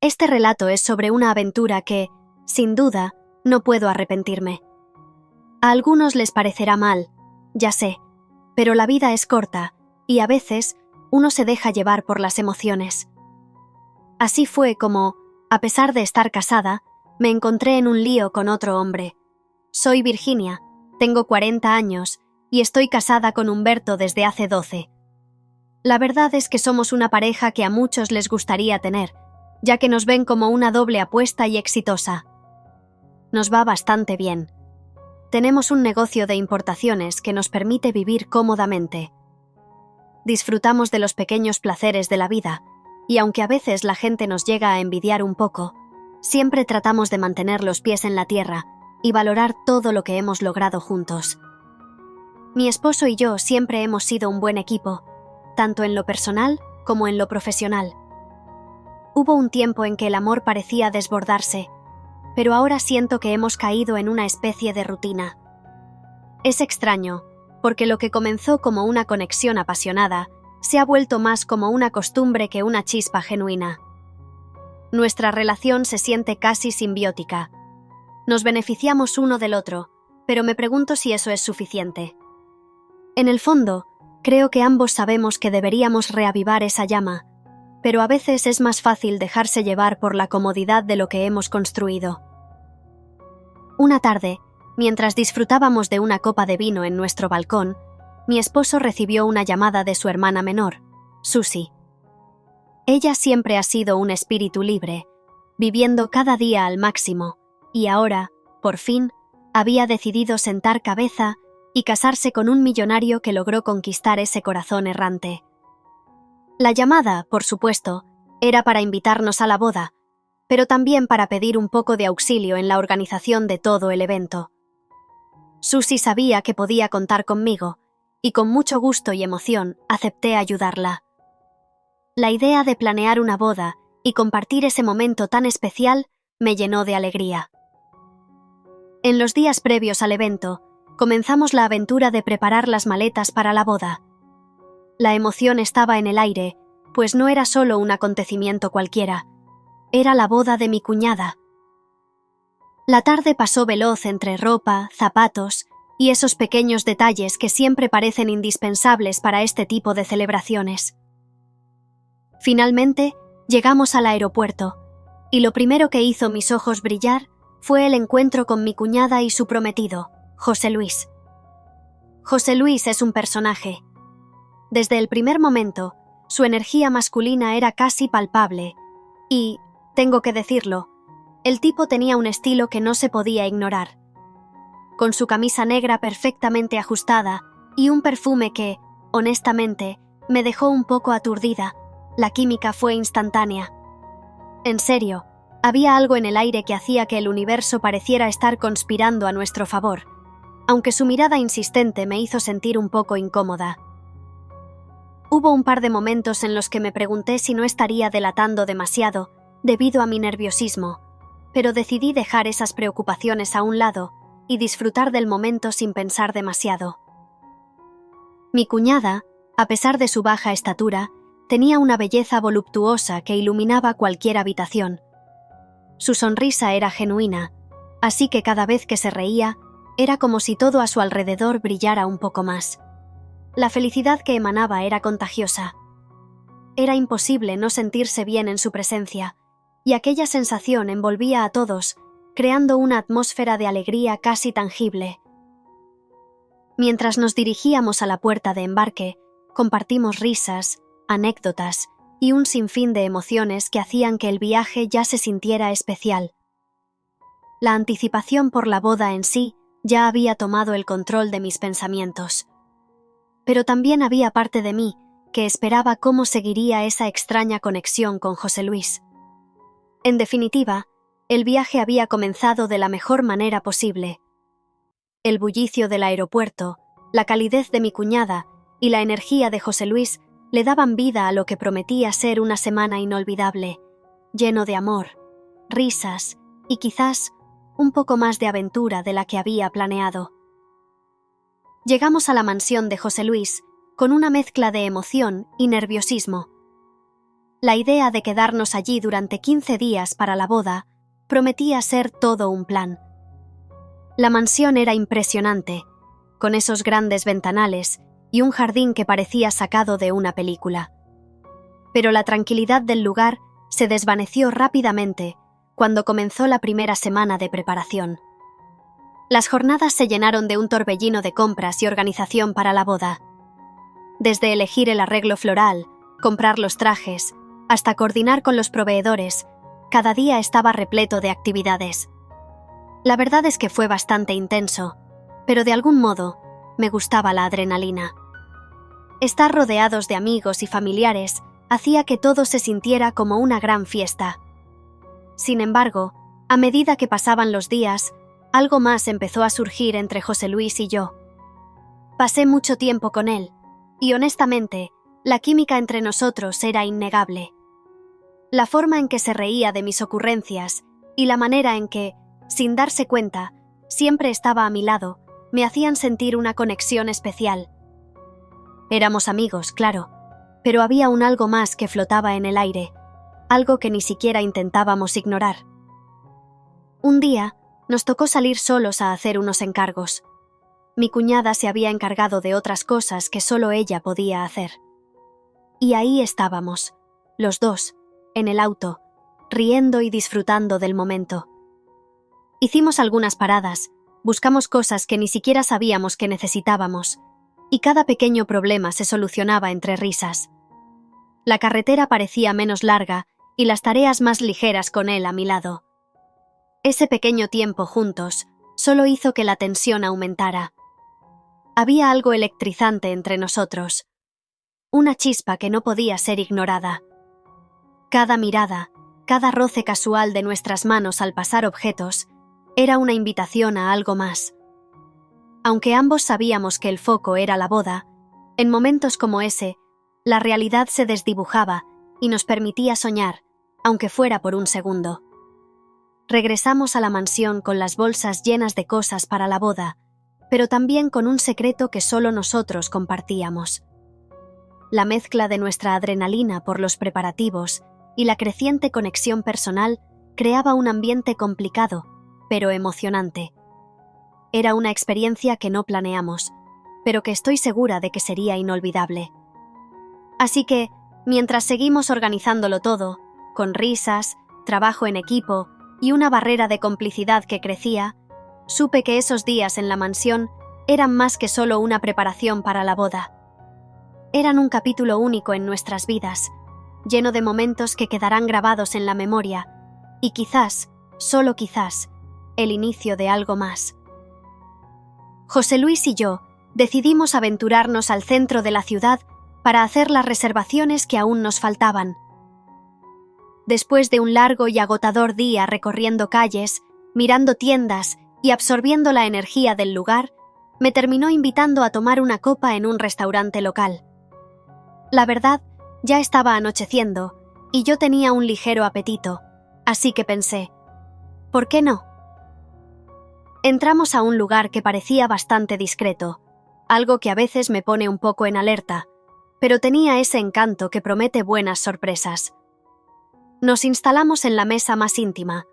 Este relato es sobre una aventura que, sin duda, no puedo arrepentirme. A algunos les parecerá mal, ya sé, pero la vida es corta y a veces uno se deja llevar por las emociones. Así fue como, a pesar de estar casada, me encontré en un lío con otro hombre. Soy Virginia, tengo 40 años y estoy casada con Humberto desde hace 12. La verdad es que somos una pareja que a muchos les gustaría tener, ya que nos ven como una doble apuesta y exitosa. Nos va bastante bien. Tenemos un negocio de importaciones que nos permite vivir cómodamente. Disfrutamos de los pequeños placeres de la vida, y aunque a veces la gente nos llega a envidiar un poco, siempre tratamos de mantener los pies en la tierra y valorar todo lo que hemos logrado juntos. Mi esposo y yo siempre hemos sido un buen equipo, tanto en lo personal como en lo profesional. Hubo un tiempo en que el amor parecía desbordarse, pero ahora siento que hemos caído en una especie de rutina. Es extraño, porque lo que comenzó como una conexión apasionada se ha vuelto más como una costumbre que una chispa genuina. Nuestra relación se siente casi simbiótica. Nos beneficiamos uno del otro, pero me pregunto si eso es suficiente. En el fondo, creo que ambos sabemos que deberíamos reavivar esa llama, pero a veces es más fácil dejarse llevar por la comodidad de lo que hemos construido. Una tarde, mientras disfrutábamos de una copa de vino en nuestro balcón, mi esposo recibió una llamada de su hermana menor, Susie. Ella siempre ha sido un espíritu libre, viviendo cada día al máximo, y ahora, por fin, había decidido sentar cabeza y casarse con un millonario que logró conquistar ese corazón errante. La llamada, por supuesto, era para invitarnos a la boda, pero también para pedir un poco de auxilio en la organización de todo el evento. Susie sabía que podía contar conmigo, y con mucho gusto y emoción acepté ayudarla. La idea de planear una boda y compartir ese momento tan especial me llenó de alegría. En los días previos al evento, comenzamos la aventura de preparar las maletas para la boda. La emoción estaba en el aire, pues no era solo un acontecimiento cualquiera, era la boda de mi cuñada. La tarde pasó veloz entre ropa, zapatos y esos pequeños detalles que siempre parecen indispensables para este tipo de celebraciones. Finalmente, llegamos al aeropuerto, y lo primero que hizo mis ojos brillar fue el encuentro con mi cuñada y su prometido, José Luis. José Luis es un personaje. Desde el primer momento, su energía masculina era casi palpable, y, tengo que decirlo, el tipo tenía un estilo que no se podía ignorar. Con su camisa negra perfectamente ajustada y un perfume que, honestamente, me dejó un poco aturdida, la química fue instantánea. En serio, había algo en el aire que hacía que el universo pareciera estar conspirando a nuestro favor, aunque su mirada insistente me hizo sentir un poco incómoda. Hubo un par de momentos en los que me pregunté si no estaría delatando demasiado debido a mi nerviosismo, pero decidí dejar esas preocupaciones a un lado y disfrutar del momento sin pensar demasiado. Mi cuñada, a pesar de su baja estatura, tenía una belleza voluptuosa que iluminaba cualquier habitación. Su sonrisa era genuina, así que cada vez que se reía, era como si todo a su alrededor brillara un poco más. La felicidad que emanaba era contagiosa. Era imposible no sentirse bien en su presencia, y aquella sensación envolvía a todos, creando una atmósfera de alegría casi tangible. Mientras nos dirigíamos a la puerta de embarque, compartimos risas, anécdotas y un sinfín de emociones que hacían que el viaje ya se sintiera especial. La anticipación por la boda en sí ya había tomado el control de mis pensamientos. Pero también había parte de mí que esperaba cómo seguiría esa extraña conexión con José Luis. En definitiva, el viaje había comenzado de la mejor manera posible. El bullicio del aeropuerto, la calidez de mi cuñada y la energía de José Luis le daban vida a lo que prometía ser una semana inolvidable, lleno de amor, risas y quizás un poco más de aventura de la que había planeado. Llegamos a la mansión de José Luis con una mezcla de emoción y nerviosismo. La idea de quedarnos allí durante 15 días para la boda prometía ser todo un plan. La mansión era impresionante, con esos grandes ventanales y un jardín que parecía sacado de una película. Pero la tranquilidad del lugar se desvaneció rápidamente cuando comenzó la primera semana de preparación. Las jornadas se llenaron de un torbellino de compras y organización para la boda. Desde elegir el arreglo floral, comprar los trajes, hasta coordinar con los proveedores, cada día estaba repleto de actividades. La verdad es que fue bastante intenso, pero de algún modo me gustaba la adrenalina. Estar rodeados de amigos y familiares hacía que todo se sintiera como una gran fiesta. Sin embargo, a medida que pasaban los días, algo más empezó a surgir entre José Luis y yo. Pasé mucho tiempo con él, y honestamente, la química entre nosotros era innegable. La forma en que se reía de mis ocurrencias y la manera en que, sin darse cuenta, siempre estaba a mi lado, me hacían sentir una conexión especial. Éramos amigos, claro, pero había un algo más que flotaba en el aire, algo que ni siquiera intentábamos ignorar. Un día, nos tocó salir solos a hacer unos encargos. Mi cuñada se había encargado de otras cosas que solo ella podía hacer. Y ahí estábamos, los dos, en el auto, riendo y disfrutando del momento. Hicimos algunas paradas, buscamos cosas que ni siquiera sabíamos que necesitábamos, y cada pequeño problema se solucionaba entre risas. La carretera parecía menos larga y las tareas más ligeras con él a mi lado. Ese pequeño tiempo juntos solo hizo que la tensión aumentara. Había algo electrizante entre nosotros, una chispa que no podía ser ignorada. Cada mirada, cada roce casual de nuestras manos al pasar objetos, era una invitación a algo más. Aunque ambos sabíamos que el foco era la boda, en momentos como ese, la realidad se desdibujaba y nos permitía soñar, aunque fuera por un segundo. Regresamos a la mansión con las bolsas llenas de cosas para la boda, pero también con un secreto que solo nosotros compartíamos. La mezcla de nuestra adrenalina por los preparativos y la creciente conexión personal creaba un ambiente complicado, pero emocionante. Era una experiencia que no planeamos, pero que estoy segura de que sería inolvidable. Así que, mientras seguimos organizándolo todo, con risas, trabajo en equipo y una barrera de complicidad que crecía, supe que esos días en la mansión eran más que solo una preparación para la boda. Eran un capítulo único en nuestras vidas, lleno de momentos que quedarán grabados en la memoria, y quizás, solo quizás, el inicio de algo más. José Luis y yo decidimos aventurarnos al centro de la ciudad para hacer las reservaciones que aún nos faltaban. Después de un largo y agotador día recorriendo calles, mirando tiendas y absorbiendo la energía del lugar, me terminó invitando a tomar una copa en un restaurante local. La verdad, ya estaba anocheciendo y yo tenía un ligero apetito, así que pensé, ¿por qué no? Entramos a un lugar que parecía bastante discreto, algo que a veces me pone un poco en alerta, pero tenía ese encanto que promete buenas sorpresas. Nos instalamos en la mesa más íntima,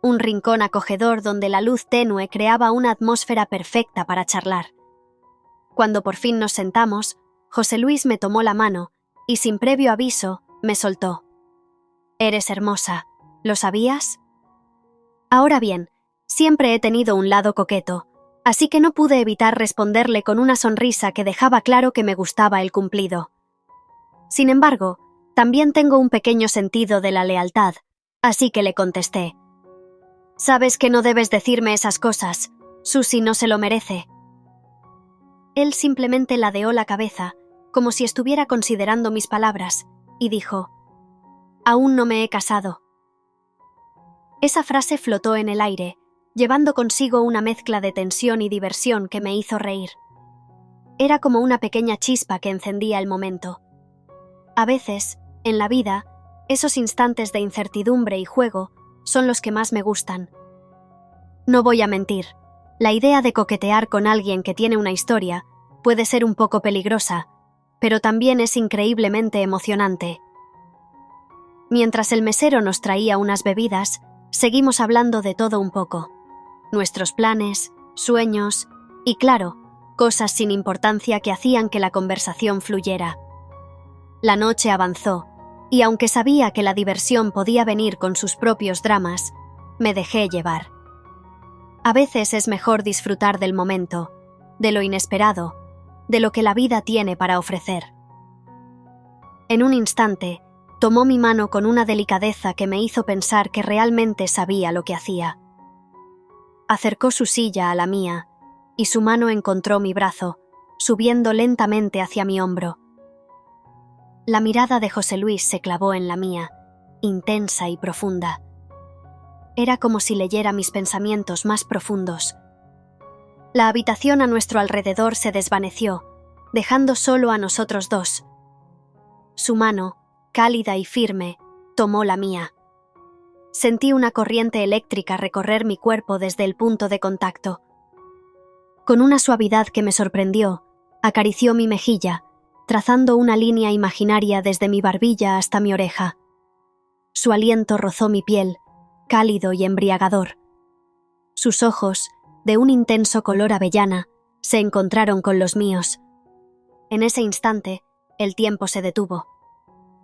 un rincón acogedor donde la luz tenue creaba una atmósfera perfecta para charlar. Cuando por fin nos sentamos, José Luis me tomó la mano y sin previo aviso me soltó. «Eres hermosa, ¿lo sabías?» Ahora bien, siempre he tenido un lado coqueto, así que no pude evitar responderle con una sonrisa que dejaba claro que me gustaba el cumplido. Sin embargo, también tengo un pequeño sentido de la lealtad, así que le contesté. «Sabes que no debes decirme esas cosas, Susi no se lo merece». Él simplemente ladeó la cabeza, como si estuviera considerando mis palabras, y dijo, «Aún no me he casado». Esa frase flotó en el aire, llevando consigo una mezcla de tensión y diversión que me hizo reír. Era como una pequeña chispa que encendía el momento. A veces, en la vida, esos instantes de incertidumbre y juego son los que más me gustan. No voy a mentir, la idea de coquetear con alguien que tiene una historia puede ser un poco peligrosa, pero también es increíblemente emocionante. Mientras el mesero nos traía unas bebidas, seguimos hablando de todo un poco. Nuestros planes, sueños y, claro, cosas sin importancia que hacían que la conversación fluyera. La noche avanzó, y aunque sabía que la diversión podía venir con sus propios dramas, me dejé llevar. A veces es mejor disfrutar del momento, de lo inesperado, de lo que la vida tiene para ofrecer. En un instante, tomó mi mano con una delicadeza que me hizo pensar que realmente sabía lo que hacía. Acercó su silla a la mía, y su mano encontró mi brazo, subiendo lentamente hacia mi hombro. La mirada de José Luis se clavó en la mía, intensa y profunda. Era como si leyera mis pensamientos más profundos. La habitación a nuestro alrededor se desvaneció, dejando solo a nosotros dos. Su mano, cálida y firme, tomó la mía. Sentí una corriente eléctrica recorrer mi cuerpo desde el punto de contacto. Con una suavidad que me sorprendió, acarició mi mejilla, trazando una línea imaginaria desde mi barbilla hasta mi oreja. Su aliento rozó mi piel, cálido y embriagador. Sus ojos, de un intenso color avellana, se encontraron con los míos. En ese instante, el tiempo se detuvo.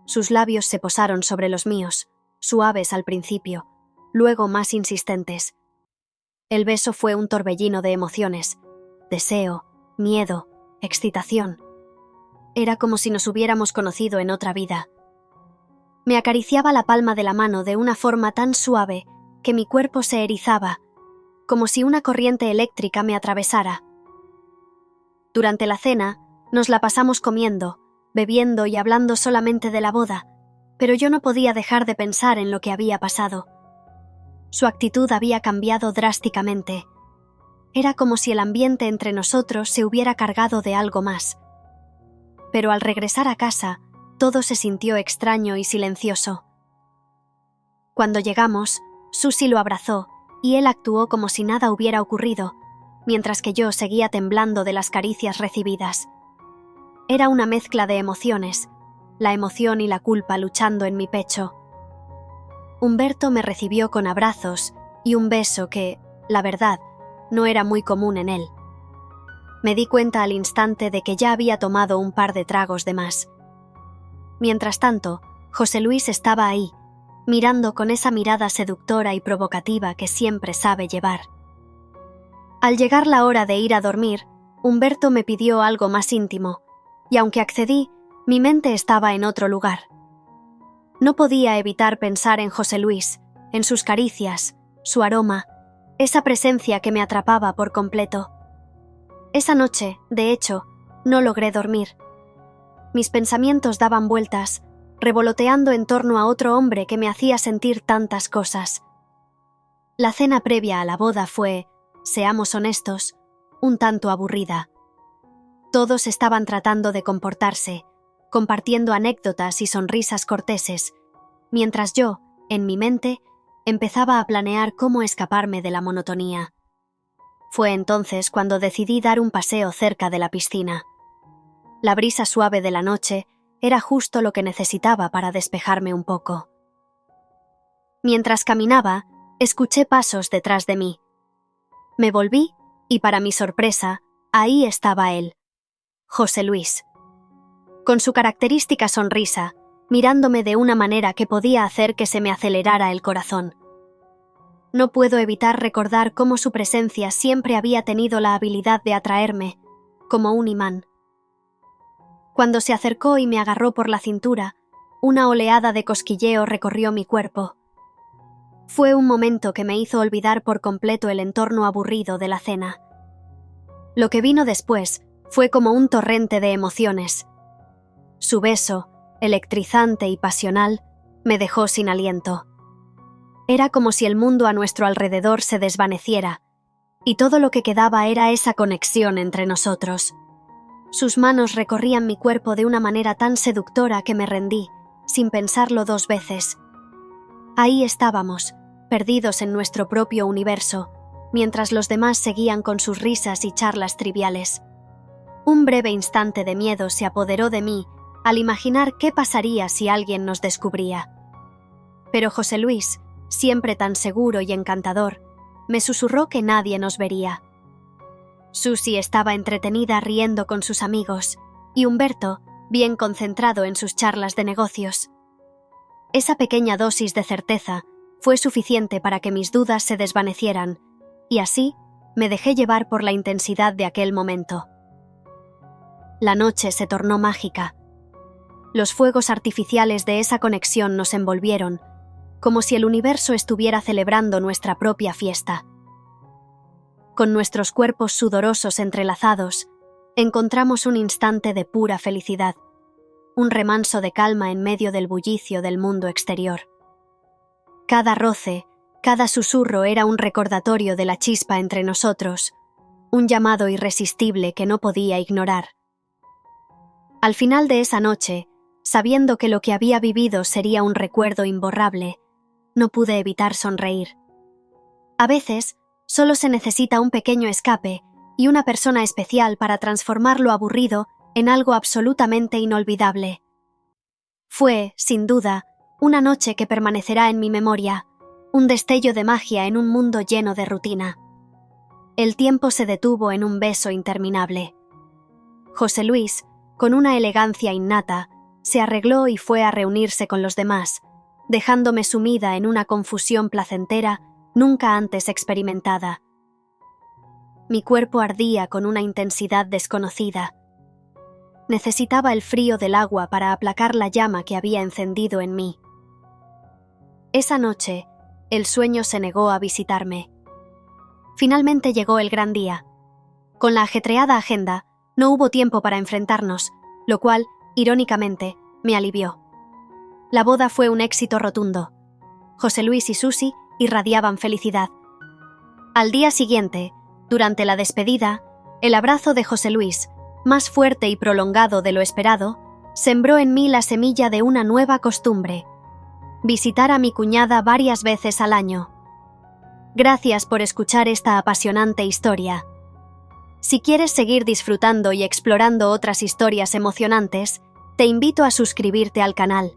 Sus labios se posaron sobre los míos, suaves al principio, luego más insistentes. El beso fue un torbellino de emociones, deseo, miedo, excitación. Era como si nos hubiéramos conocido en otra vida. Me acariciaba la palma de la mano de una forma tan suave que mi cuerpo se erizaba, como si una corriente eléctrica me atravesara. Durante la cena, nos la pasamos comiendo, bebiendo y hablando solamente de la boda, pero yo no podía dejar de pensar en lo que había pasado. Su actitud había cambiado drásticamente. Era como si el ambiente entre nosotros se hubiera cargado de algo más. Pero al regresar a casa, todo se sintió extraño y silencioso. Cuando llegamos, Susi lo abrazó y él actuó como si nada hubiera ocurrido, mientras que yo seguía temblando de las caricias recibidas. Era una mezcla de emociones, la emoción y la culpa luchando en mi pecho. Humberto me recibió con abrazos y un beso que, la verdad, no era muy común en él. Me di cuenta al instante de que ya había tomado un par de tragos de más. Mientras tanto, José Luis estaba ahí, mirando con esa mirada seductora y provocativa que siempre sabe llevar. Al llegar la hora de ir a dormir, Humberto me pidió algo más íntimo, y aunque accedí, mi mente estaba en otro lugar. No podía evitar pensar en José Luis, en sus caricias, su aroma, esa presencia que me atrapaba por completo. Esa noche, de hecho, no logré dormir. Mis pensamientos daban vueltas, revoloteando en torno a otro hombre que me hacía sentir tantas cosas. La cena previa a la boda fue, seamos honestos, un tanto aburrida. Todos estaban tratando de comportarse, compartiendo anécdotas y sonrisas corteses, mientras yo, en mi mente, empezaba a planear cómo escaparme de la monotonía. Fue entonces cuando decidí dar un paseo cerca de la piscina. La brisa suave de la noche era justo lo que necesitaba para despejarme un poco. Mientras caminaba, escuché pasos detrás de mí. Me volví y, para mi sorpresa, ahí estaba él, José Luis. Con su característica sonrisa, mirándome de una manera que podía hacer que se me acelerara el corazón. No puedo evitar recordar cómo su presencia siempre había tenido la habilidad de atraerme, como un imán. Cuando se acercó y me agarró por la cintura, una oleada de cosquilleo recorrió mi cuerpo. Fue un momento que me hizo olvidar por completo el entorno aburrido de la cena. Lo que vino después fue como un torrente de emociones. Su beso, electrizante y pasional, me dejó sin aliento. Era como si el mundo a nuestro alrededor se desvaneciera, y todo lo que quedaba era esa conexión entre nosotros. Sus manos recorrían mi cuerpo de una manera tan seductora que me rendí, sin pensarlo dos veces. Ahí estábamos, perdidos en nuestro propio universo, mientras los demás seguían con sus risas y charlas triviales. Un breve instante de miedo se apoderó de mí al imaginar qué pasaría si alguien nos descubría. Pero José Luis, siempre tan seguro y encantador, me susurró que nadie nos vería. Susi estaba entretenida riendo con sus amigos y Humberto bien concentrado en sus charlas de negocios. Esa pequeña dosis de certeza fue suficiente para que mis dudas se desvanecieran y así me dejé llevar por la intensidad de aquel momento. La noche se tornó mágica. Los fuegos artificiales de esa conexión nos envolvieron, como si el universo estuviera celebrando nuestra propia fiesta. Con nuestros cuerpos sudorosos entrelazados, encontramos un instante de pura felicidad, un remanso de calma en medio del bullicio del mundo exterior. Cada roce, cada susurro era un recordatorio de la chispa entre nosotros, un llamado irresistible que no podía ignorar. Al final de esa noche, sabiendo que lo que había vivido sería un recuerdo imborrable, no pude evitar sonreír. A veces, solo se necesita un pequeño escape y una persona especial para transformar lo aburrido en algo absolutamente inolvidable. Fue, sin duda, una noche que permanecerá en mi memoria, un destello de magia en un mundo lleno de rutina. El tiempo se detuvo en un beso interminable. José Luis, con una elegancia innata, se arregló y fue a reunirse con los demás, dejándome sumida en una confusión placentera nunca antes experimentada. Mi cuerpo ardía con una intensidad desconocida. Necesitaba el frío del agua para aplacar la llama que había encendido en mí. Esa noche, el sueño se negó a visitarme. Finalmente llegó el gran día. Con la ajetreada agenda, no hubo tiempo para enfrentarnos, lo cual, irónicamente, me alivió. La boda fue un éxito rotundo. José Luis y Susi irradiaban felicidad. Al día siguiente, durante la despedida, el abrazo de José Luis, más fuerte y prolongado de lo esperado, sembró en mí la semilla de una nueva costumbre: visitar a mi cuñada varias veces al año. Gracias por escuchar esta apasionante historia. Si quieres seguir disfrutando y explorando otras historias emocionantes, te invito a suscribirte al canal.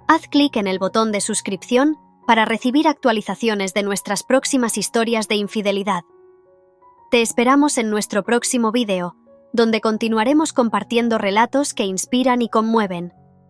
Haz clic en el botón de suscripción para recibir actualizaciones de nuestras próximas historias de infidelidad. Te esperamos en nuestro próximo vídeo, donde continuaremos compartiendo relatos que inspiran y conmueven.